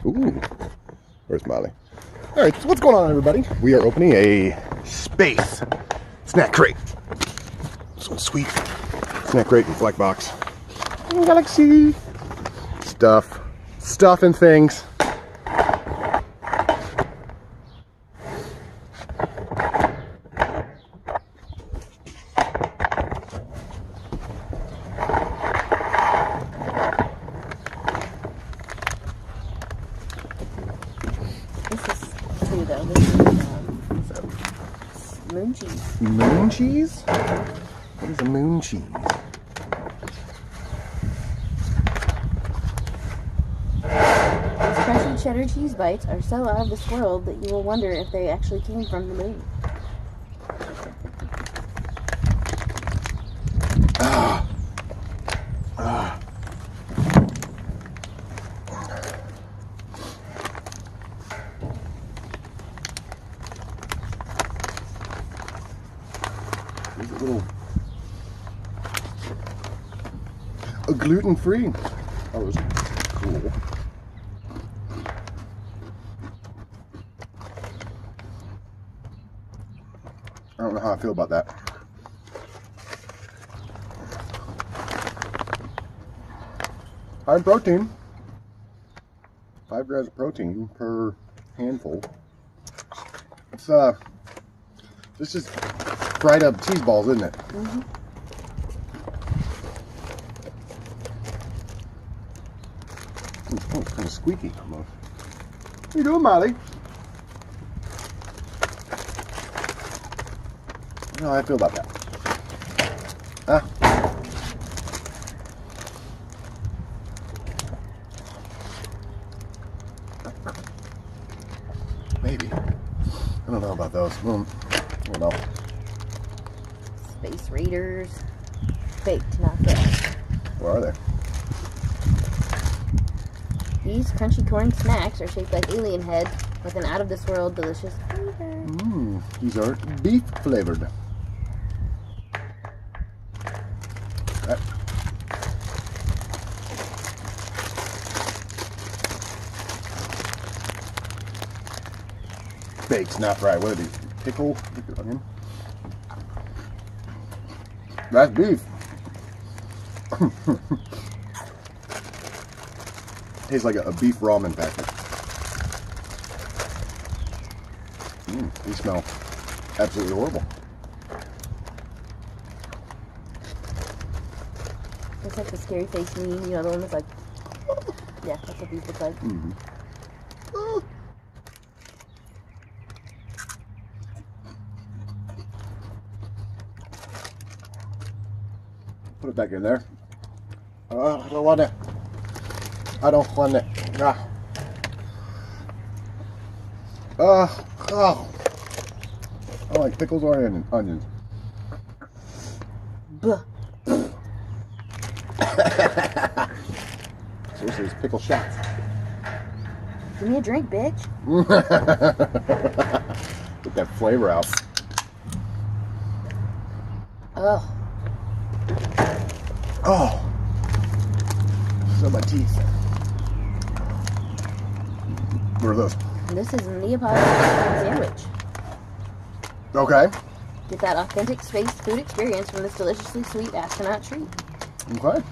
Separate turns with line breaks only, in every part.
Ooh. Where's Molly? Alright, so what's going on, everybody? We are opening a space snack crate. Some sweet snack crate and fleck box. Galaxy stuff and things.
Moon cheese.
Moon cheese? What is a moon cheese?
These crunchy cheddar cheese bites are so out of this world that you will wonder if they actually came from the moon.
Is it little gluten-free? Oh, this is cool. I don't know how I feel about that. High protein. 5 grams of protein per handful. It's this is fried up cheese balls, isn't it?
Mm-hmm.
Oh, it's kind of squeaky almost. What are you doing, Molly? I don't know how I feel about that. Maybe. I don't know about those. I don't know.
Space Raiders. Baked, not fresh.
Where are they?
These crunchy corn snacks are shaped like alien heads with an out-of-this-world delicious flavor.
These are beef flavored. Baked, not fried. What are these? Pickle onion? That's beef. Tastes like a beef ramen packet. These smell absolutely horrible.
It's like the scary face meme, you know, the one that's like, yeah, that's what these look like.
Put it back in there. I don't want it. I don't want it. I like pickles or onions.
Buh.
Seriously, it's pickle shots.
Give me a drink, bitch.
Get that flavor out.
Oh.
Oh. So my teeth. What are those?
This is a Neapolitan sandwich.
Okay.
Get that authentic space food experience from this deliciously sweet astronaut treat.
Okay.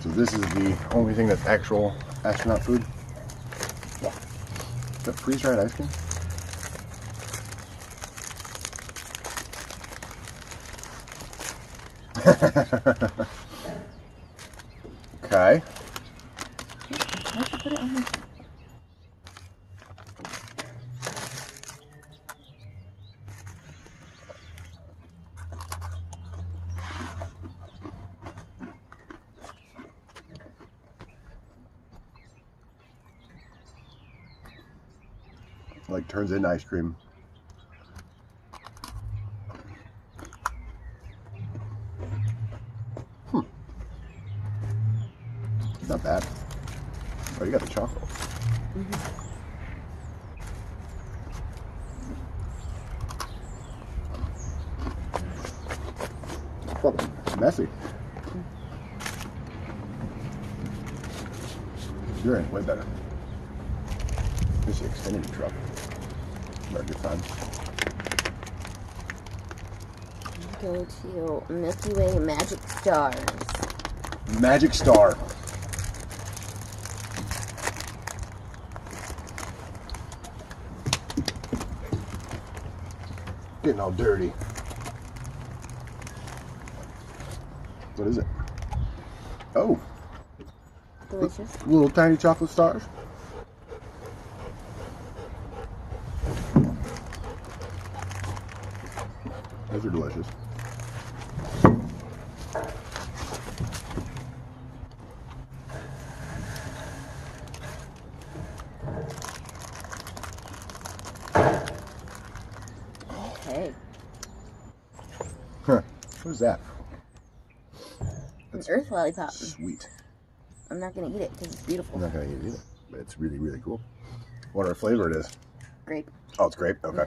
So this is the only thing that's actual astronaut food?
Yeah.
Is that freeze-dried ice cream? Okay.
Why'd you put it on?
Like turns into ice cream. Not bad. Oh, you got the chocolate. It's messy. You're in way better. This Xfinity truck. Very good fun.
Go to Milky Way Magic Stars.
Magic Star. Getting all dirty. What is it? Oh.
Delicious.
Little tiny chocolate stars. Those are delicious.
Okay.
Huh. What is that?
An earth lollipop.
Sweet.
I'm not going to eat it because it's beautiful.
I'm not going to eat it either, but it's really, really cool. Whatever flavor it is.
Grape.
Oh, it's grape? Okay.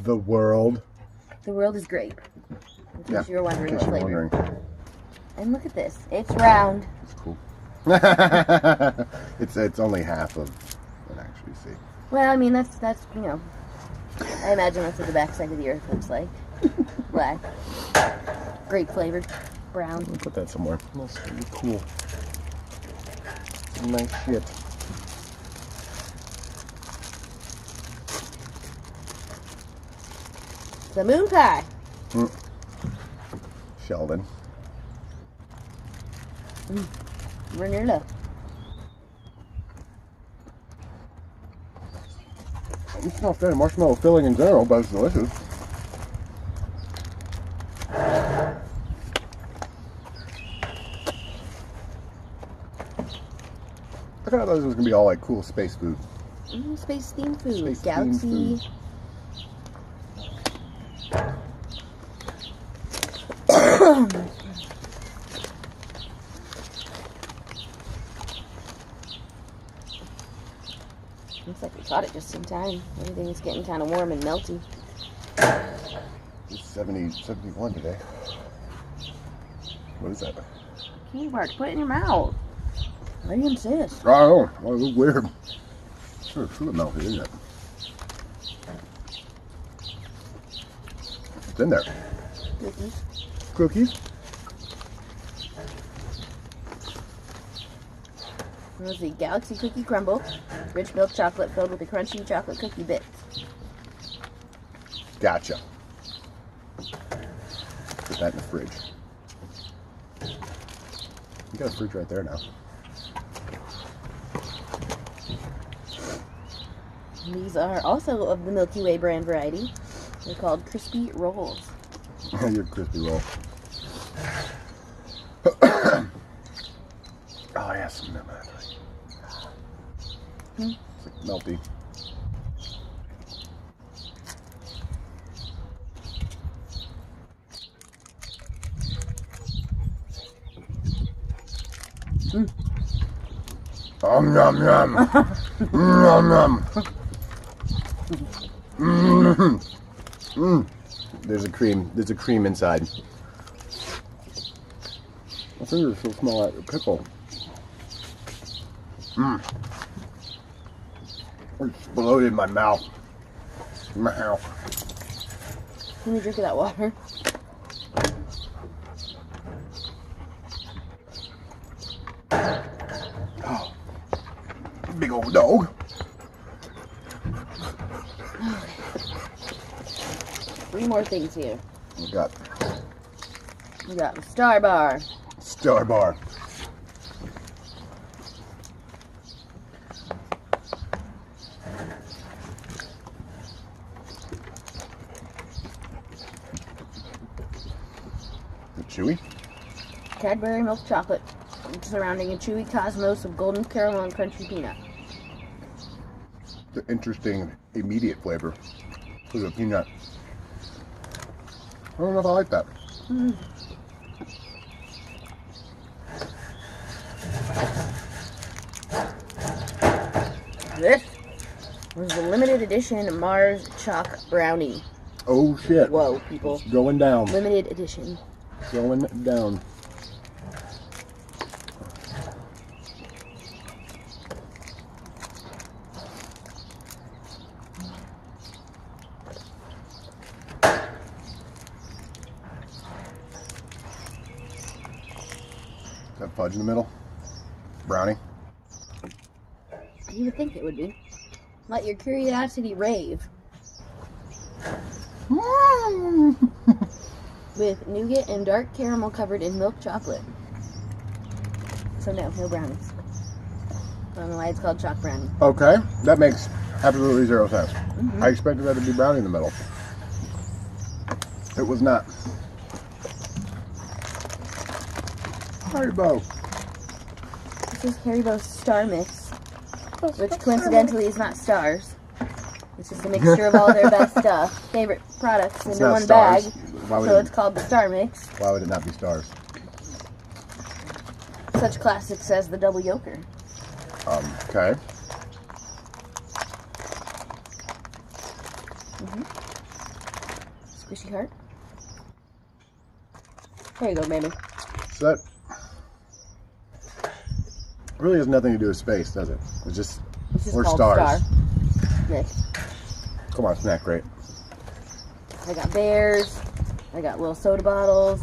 The world.
The world is grape. In case you were wondering what flavor. And look at this. It's round.
It's cool. it's only half of what I actually see.
Well, I mean, that's you know, I imagine that's what the backside of the earth looks like. Black. Grape flavored. Brown.
We'll put that somewhere. That's really cool. Nice shit.
The moon pie.
Sheldon.
Vanilla.
It's not fair. Marshmallow filling in general, but it's delicious. I thought this was gonna be all like cool space food.
Space themed food.
Space
Galaxy.
themed food.
Looks like we caught it just in time. Everything is getting kind of warm and melty.
It's 71 today. What is that?
Candy bar, put it in your mouth. Why do you insist?
I don't know. Oh, it looks weird. Sure, it's really melted, isn't it? It's in there.
Cookies.
Cookies?
There's the Galaxy Cookie Crumble. Rich milk chocolate filled with a crunchy chocolate cookie bits.
Gotcha. Put that in the fridge. You got a fridge right there now.
These are also of the Milky Way brand variety. They're called Crispy Rolls.
Your crispy roll. Oh, yeah, some of that. It's like melty. Yum yum. Yum yum. There's a cream inside. My fingers still smell like a pickle. It exploded in my mouth.
Can you drink of that water?
Oh, big old dog.
Three more things here.
We got
We got the Star Bar.
Star Bar. Chewy?
Cadbury milk chocolate surrounding a chewy cosmos of golden caramel and crunchy peanut.
The interesting immediate flavor to the peanut. I don't know if I like that.
This was the limited edition Mars Chalk Brownie.
Oh shit.
Whoa, people.
It's going down.
Limited edition.
Going down. fudge in the middle? Brownie?
You would think it would be. Let your curiosity rave. With nougat and dark caramel covered in milk chocolate. So no brownies. I don't know why it's called chalk brownie.
Okay, that makes absolutely 0 sense. I expected that to be brownie in the middle. It was not. Haribo.
This is Haribo's Star Mix, which coincidentally is not stars. It's just a mixture of all their best favorite products into one bag. So it's called the Star Mix.
Why would it not be stars?
Such classics as the Double Yolker.
Okay.
Squishy heart. There you go, baby.
So that really has nothing to do with space, does it? It's just we're
called
stars.
Star Mix.
Come on, Snackcrate.
I got bears. I got little soda bottles.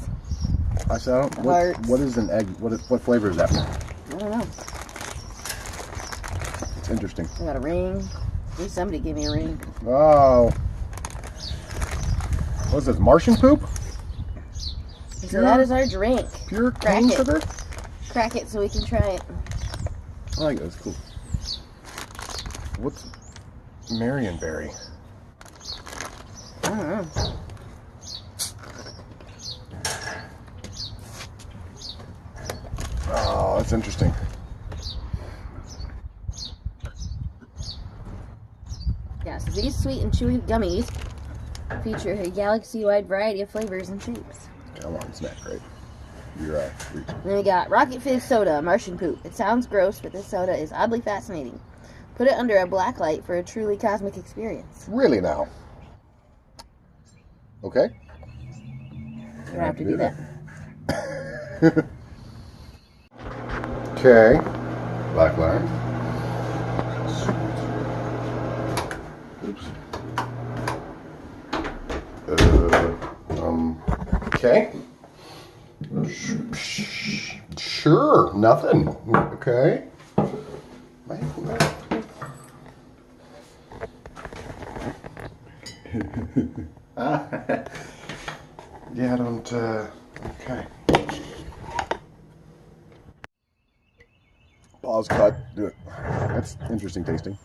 I said, what is an egg? What flavor is that?
I don't know.
It's interesting.
I got a ring. At least somebody gave me a ring.
Oh. What's this, Martian poop?
So that is our drink.
Pure cane sugar?
Crack it so we can try it.
I like it, it's cool. What's Marionberry?
I don't know.
Oh, that's interesting.
Yeah, so these sweet and chewy gummies feature a galaxy-wide variety of flavors and shapes.
Come on, Snackcrate. You're reaching.
Then we got Rocket Fizz Soda, Martian Poop. It sounds gross, but this soda is oddly fascinating. Put it under a black light for a truly cosmic experience.
Really now? Okay.
You have to do that.
Okay. Black light. Oops. Okay. Sure, nothing. Okay. Yeah, I don't, okay. Pause, cut, do it. That's interesting tasting.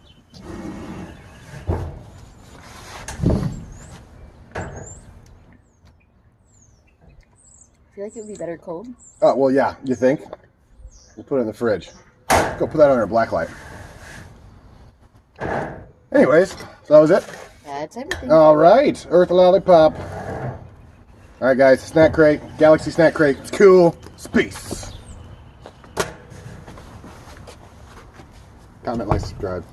I feel like it would be better cold.
Oh, well, yeah, you think? We'll put it in the fridge. Go put that under a black light. Anyways, so that was it?
That's everything.
All right, Earth Lollipop. All right, guys, Snackcrate, Galaxy Snackcrate. It's cool. Space. Comment, like, subscribe.